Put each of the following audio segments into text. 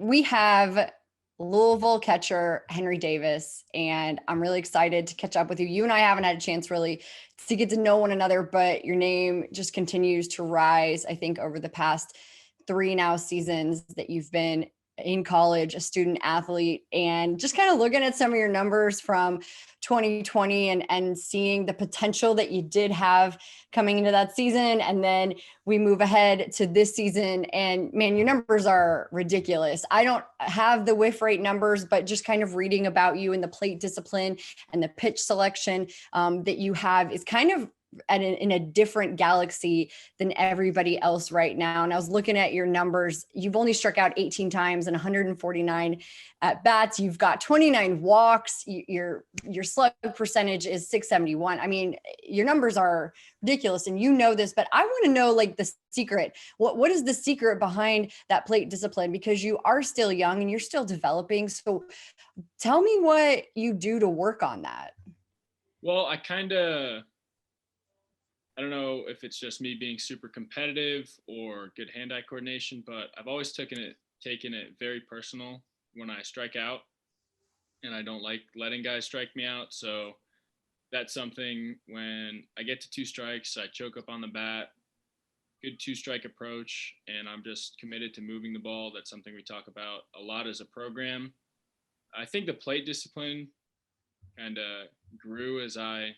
we have Louisville catcher Henry Davis, and I'm really excited to catch up with you. You and I haven't had a chance really to get to know one another, but your name just continues to rise, I think, over the past three now seasons that you've been in college, a student athlete, and just kind of looking at some of your numbers from 2020 and seeing the potential that you did have coming into that season. And then we move ahead to this season, and man, your numbers are ridiculous. I don't have the whiff rate numbers, but just kind of reading about you and the plate discipline and the pitch selection that you have is kind of in a different galaxy than everybody else right now. And I was looking at your numbers. You've only struck out 18 times and 149 at bats. You've got 29 walks. Your slug percentage is 671. I mean, your numbers are ridiculous, and you know this, but I want to know like the secret. What is the secret behind that plate discipline? Because you are still young and you're still developing. So tell me what you do to work on that. Well, I don't know if it's just me being super competitive or good hand-eye coordination, but I've always taken it very personal when I strike out, and I don't like letting guys strike me out. So that's something when I get to two strikes, I choke up on the bat, good two-strike approach, and I'm just committed to moving the ball. That's something we talk about a lot as a program. I think the plate discipline kind of grew as I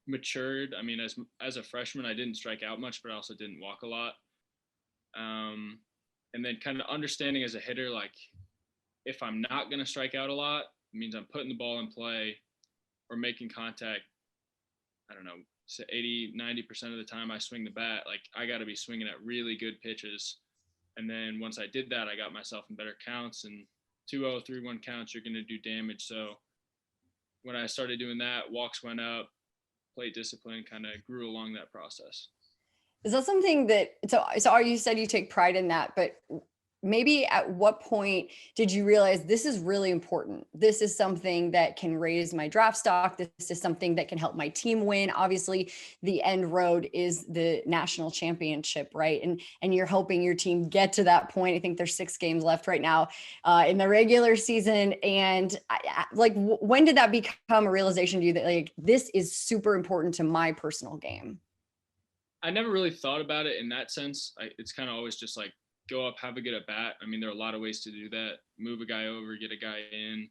matured. I mean, as a freshman, I didn't strike out much, but I also didn't walk a lot. And then kind of understanding as a hitter, like if I'm not going to strike out a lot, it means I'm putting the ball in play or making contact. I don't know, 80, 90% of the time I swing the bat, like I got to be swinging at really good pitches. And then once I did that, I got myself in better counts, and 2-0, 3-1 counts, you're going to do damage. So when I started doing that, walks went up, plate discipline kind of grew along that process. Is that something that, so you said you take pride in that, but maybe at what point did you realize this is really important? This is something that can raise my draft stock. This is something that can help my team win. Obviously, the end road is the national championship, right? And you're helping your team get to that point. I think there's 6 games left right now in the regular season. And when did that become a realization to you that like this is super important to my personal game? I never really thought about it in that sense. It's kind of always just like, go up, have a good at bat. I mean, there are a lot of ways to do that. Move a guy over, get a guy in.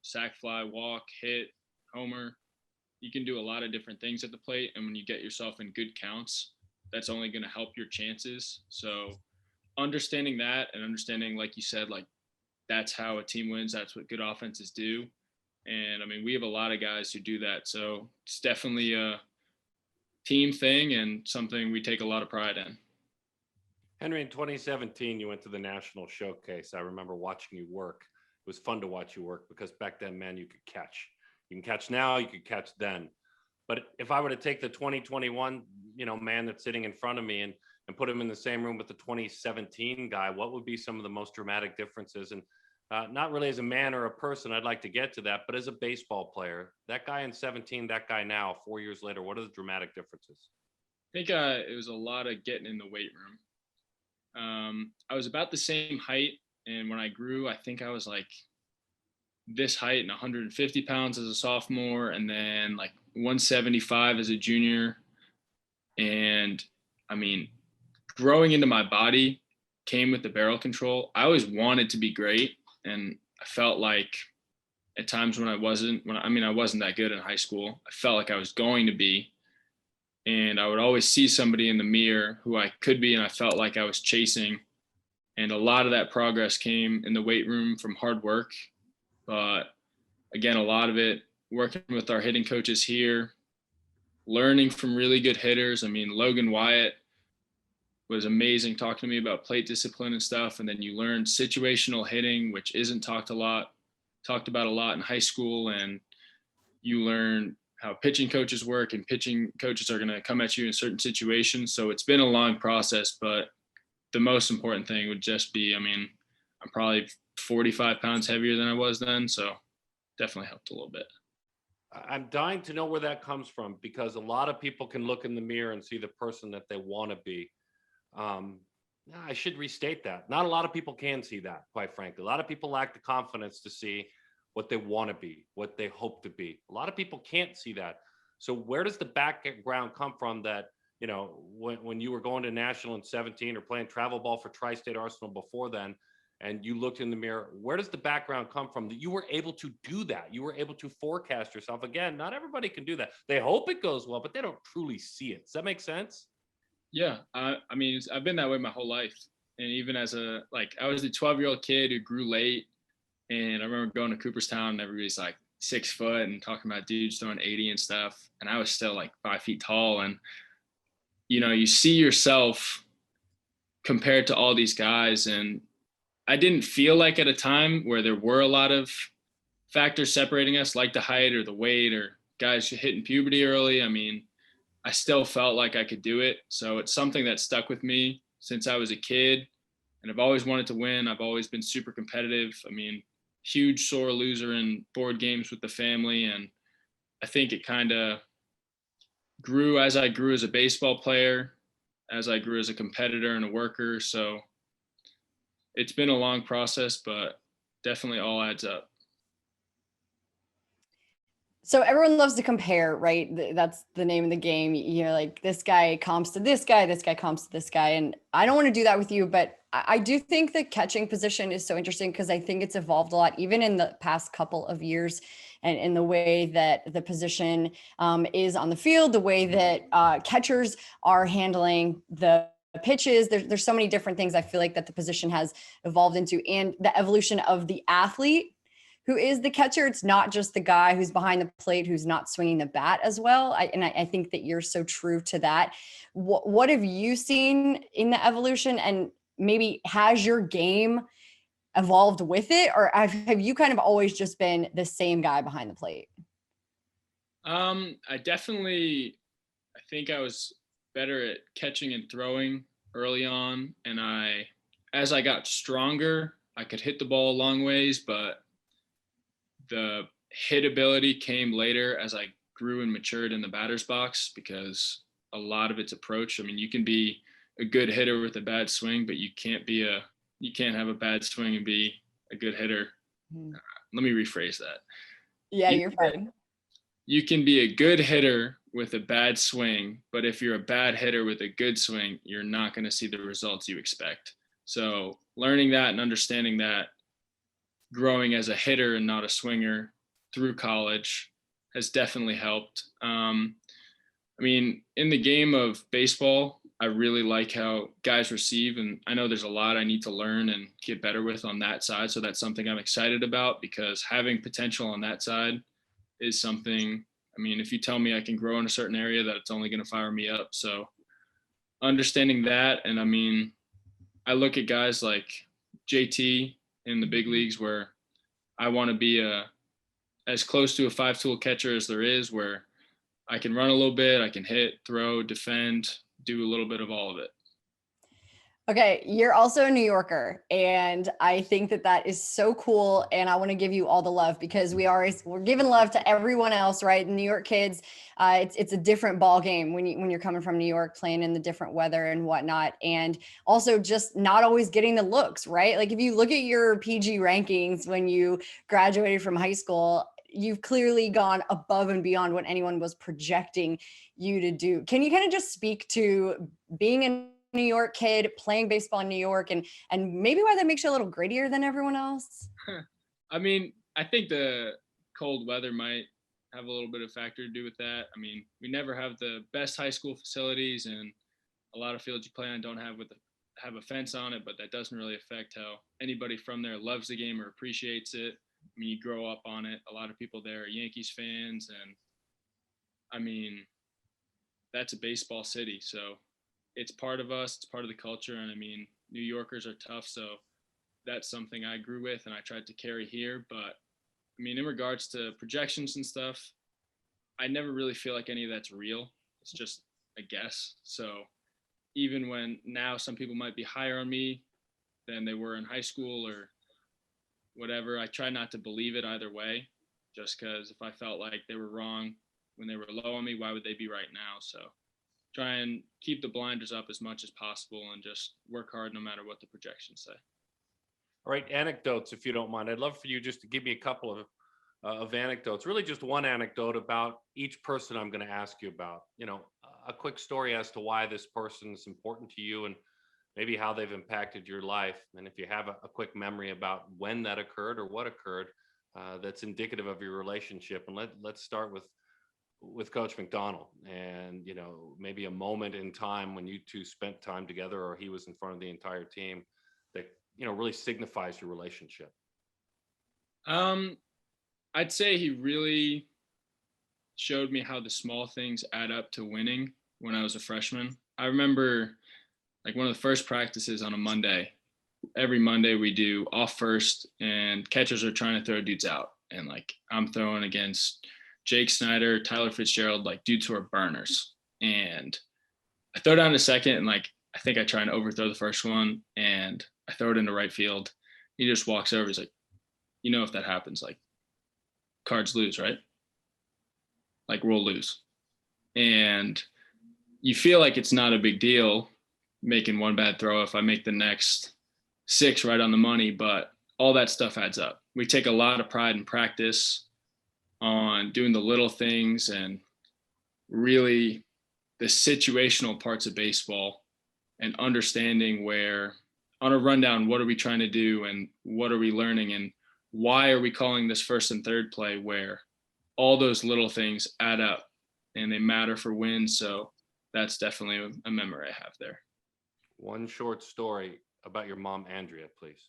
Sack fly, walk, hit, homer. You can do a lot of different things at the plate. And when you get yourself in good counts, that's only going to help your chances. So understanding that and understanding, like you said, like that's how a team wins. That's what good offenses do. And I mean, we have a lot of guys who do that. So it's definitely a team thing and something we take a lot of pride in. Henry, in 2017, you went to the national showcase. I remember watching you work. It was fun to watch you work because back then, man, you could catch. You can catch now, you could catch then. But if I were to take the 2021, man that's sitting in front of me and put him in the same room with the 2017 guy, what would be some of the most dramatic differences? And not really as a man or a person, I'd like to get to that, but as a baseball player, that guy in 17, that guy now, 4 years later, what are the dramatic differences? I think it was a lot of getting in the weight room. I was about the same height, and when I grew, I think I was like this height and 150 pounds as a sophomore, and then like 175 as a junior. And I mean, growing into my body came with the barrel control. I always wanted to be great, and I felt like at times when I wasn't that good in high school. I felt like I was going to be. And I would always see somebody in the mirror who I could be, and I felt like I was chasing. And a lot of that progress came in the weight room from hard work. But again, a lot of it working with our hitting coaches here, learning from really good hitters. I mean, Logan Wyatt was amazing talking to me about plate discipline and stuff. And then you learn situational hitting, which isn't talked about a lot in high school. And you learn how pitching coaches work, and pitching coaches are going to come at you in certain situations. So it's been a long process, but the most important thing would just be, I'm probably 45 pounds heavier than I was then. So definitely helped a little bit. I'm dying to know where that comes from, because a lot of people can look in the mirror and see the person that they want to be. I should restate that. Not a lot of people can see that, quite frankly. A lot of people lack the confidence to see what they want to be, what they hope to be. A lot of people can't see that. So where does the background come from that, when you were going to national in 17 or playing travel ball for Tri-State Arsenal before then, and you looked in the mirror, where does the background come from that you were able to do that? You were able to forecast yourself. Again, not everybody can do that. They hope it goes well, but they don't truly see it. Does that make sense? Yeah, I mean, I've been that way my whole life, and even as I was a 12-year-old kid who grew late, and I remember going to Cooperstown, and everybody's like 6 foot and talking about dudes throwing 80 and stuff, and I was still like 5 feet tall, and you see yourself compared to all these guys, and I didn't feel like at a time where there were a lot of factors separating us, like the height or the weight or guys hitting puberty early. I mean, I still felt like I could do it. So it's something that stuck with me since I was a kid. And I've always wanted to win. I've always been super competitive. I mean, huge sore loser in board games with the family. And I think it kind of grew as I grew as a baseball player, as I grew as a competitor and a worker. So it's been a long process, but definitely all adds up. So everyone loves to compare, right? That's the name of the game. Like this guy comps to this guy comps to this guy. And I don't want to do that with you, but I do think the catching position is so interesting because I think it's evolved a lot, even in the past couple of years, and in the way that the position is on the field, the way that catchers are handling the pitches. There's so many different things I feel like that the position has evolved into, and the evolution of the athlete who is the catcher. It's not just the guy who's behind the plate who's not swinging the bat as well. I think that you're so true to that. What have you seen in the evolution, and maybe has your game evolved with it, or have you kind of always just been the same guy behind the plate? I think I was better at catching and throwing early on, and as I got stronger, I could hit the ball a long ways, but the hit ability came later as I grew and matured in the batter's box, because a lot of its approach. I mean, you can be a good hitter with a bad swing, but you can't have a bad swing and be a good hitter. Let me rephrase that. Yeah, you're fine. You can be a good hitter with a bad swing, but if you're a bad hitter with a good swing, you're not going to see the results you expect. So learning that and understanding that, growing as a hitter and not a swinger through college, has definitely helped. I mean, in the game of baseball, I really like how guys receive, and I know there's a lot I need to learn and get better with on that side. So that's something I'm excited about, because having potential on that side is something, I mean, if you tell me I can grow in a certain area, that it's only going to fire me up. So understanding that, and I mean, I look at guys like JT in the big leagues, where I want to be as close to a 5-tool catcher as there is, where I can run a little bit, I can hit, throw, defend, do a little bit of all of it. Okay, you're also a New Yorker, and I think that is so cool. And I want to give you all the love, because we're giving love to everyone else, right? New York kids, it's a different ball game when you're coming from New York, playing in the different weather and whatnot, and also just not always getting the looks, right? Like if you look at your PG rankings when you graduated from high school, you've clearly gone above and beyond what anyone was projecting you to do. Can you kind of just speak to being in New York kid playing baseball in New York, and maybe why that makes you a little grittier than everyone else? I mean, I think the cold weather might have a little bit of factor to do with that. I mean, we never have the best high school facilities, and a lot of fields you play on don't have a fence on it, but that doesn't really affect how anybody from there loves the game or appreciates it. I mean, you grow up on it. A lot of people there are Yankees fans, and I mean, that's a baseball city, so it's part of us, it's part of the culture. And I mean, New Yorkers are tough, so that's something I grew with and I tried to carry here. But I mean, in regards to projections and stuff, I never really feel like any of that's real. It's just a guess. So even when now some people might be higher on me than they were in high school or whatever, I try not to believe it either way, just because if I felt like they were wrong when they were low on me, why would they be right now? So try and keep the blinders up as much as possible and just work hard no matter what the projections say. All right, anecdotes, if you don't mind. I'd love for you just to give me a couple of anecdotes, really just one anecdote about each person I'm going to ask you about. You know, a quick story as to why this person is important to you and maybe how they've impacted your life. And if you have a quick memory about when that occurred or what occurred, that's indicative of your relationship. And let's start with Coach McDonald, and you know, maybe a moment in time when you two spent time together, or he was in front of the entire team, that you know really signifies your relationship. I'd say he really showed me how the small things add up to winning when I was a freshman. I remember like one of the first practices on a Monday. Every Monday we do off first, and catchers are trying to throw dudes out, and like I'm throwing against Jake Snyder, Tyler Fitzgerald, like dudes who are burners. And I throw down to second, and like I think I try and overthrow the first one, and I throw it into right field. He just walks over. He's like, you know, if that happens, like Cards lose, right? Like we'll lose. And you feel like it's not a big deal making one bad throw if I make the next 6 right on the money, but all that stuff adds up. We take a lot of pride in practice on doing the little things and really the situational parts of baseball, and understanding where on a rundown, what are we trying to do and what are we learning and why are we calling this first and third play, where all those little things add up and they matter for wins. So that's definitely a memory I have there. One short story about your mom, Andrea, please.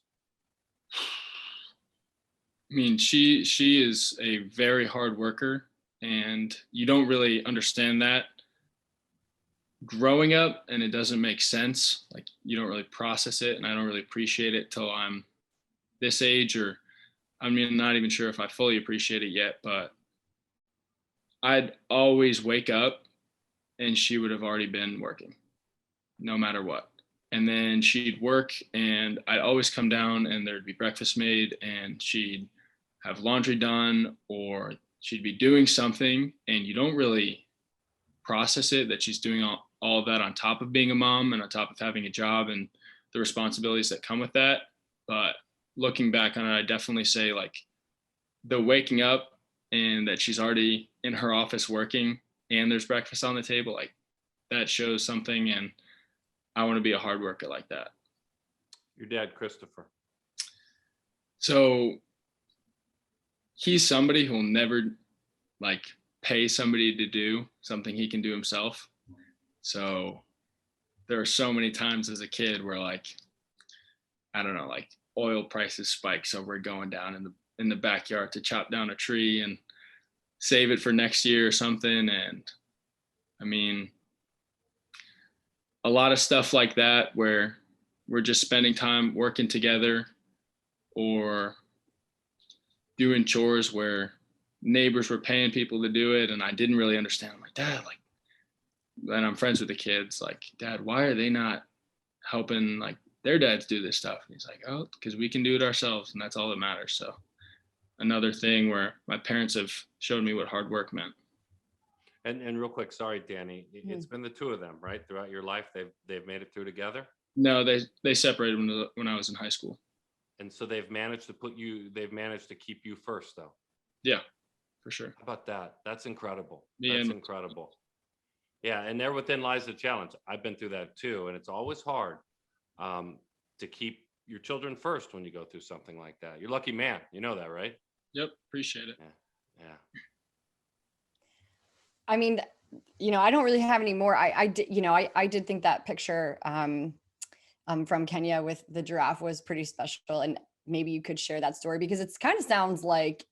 I mean, she is a very hard worker, and you don't really understand that growing up, and it doesn't make sense. Like you don't really process it, and I don't really appreciate it till I'm this age, or I mean, not even sure if I fully appreciate it yet, but I'd always wake up and she would have already been working no matter what. And then she'd work and I'd always come down and there'd be breakfast made and she'd have laundry done or she'd be doing something, and you don't really process it that she's doing all of that on top of being a mom and on top of having a job and the responsibilities that come with that. But looking back on it, I definitely say like the waking up and that she's already in her office working and there's breakfast on the table, like that shows something. And I want to be a hard worker like that. Your dad, Christopher. So he's somebody who'll never like pay somebody to do something he can do himself. So there are so many times as a kid where like, I don't know, like oil prices spike. So we're going down in the backyard to chop down a tree and save it for next year or something. And I mean, a lot of stuff like that where we're just spending time working together or doing chores where neighbors were paying people to do it. And I didn't really understand. I'm like, Dad, like, and I'm friends with the kids, like, Dad, why are they not helping like their dads do this stuff? And he's like, oh, because we can do it ourselves. And that's all that matters. So another thing where my parents have showed me what hard work meant. And real quick, sorry, Dani, it's been the two of them, right? Throughout your life, they've made it through together? No, they separated when I was in high school. And so they've managed to keep you first, though. Yeah, for sure. How about that? That's incredible. Yeah, That's incredible. Yeah, and there within lies the challenge. I've been through that too, and it's always hard to keep your children first when you go through something like that. You're a lucky man. You know that, right? Yep, appreciate it. Yeah. I mean, you know, I don't really have any more. I did think that picture from Kenya with the giraffe was pretty special, and maybe you could share that story because it's kind of sounds like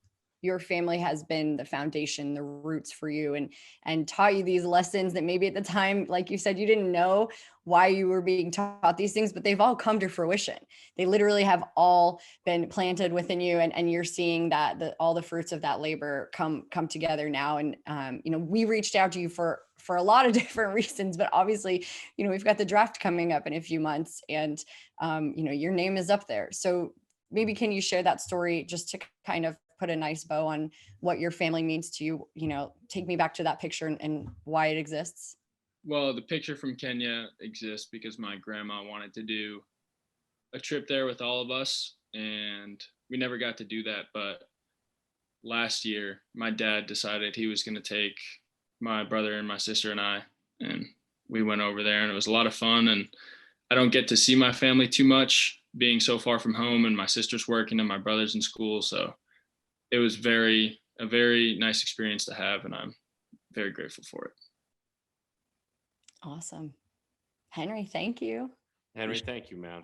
your family has been the foundation, the roots for you, and taught you these lessons that maybe at the time, like you said, you didn't know why you were being taught these things, but they've all come to fruition. They literally have all been planted within you, and you're seeing that all the fruits of that labor come together now. And you know, we reached out to you for a lot of different reasons, but obviously, you know, we've got the draft coming up in a few months, and you know, your name is up there. So maybe can you share that story just to kind of put a nice bow on what your family means to you, you know, take me back to that picture and why it exists. Well, the picture from Kenya exists because my grandma wanted to do a trip there with all of us, and we never got to do that. But last year, my dad decided he was going to take my brother and my sister and I, and we went over there, and it was a lot of fun. And I don't get to see my family too much, being so far from home, and my sister's working and my brother's in school. So it was a very nice experience to have, and I'm very grateful for it. Awesome. Henry, thank you. Henry, thank you, man.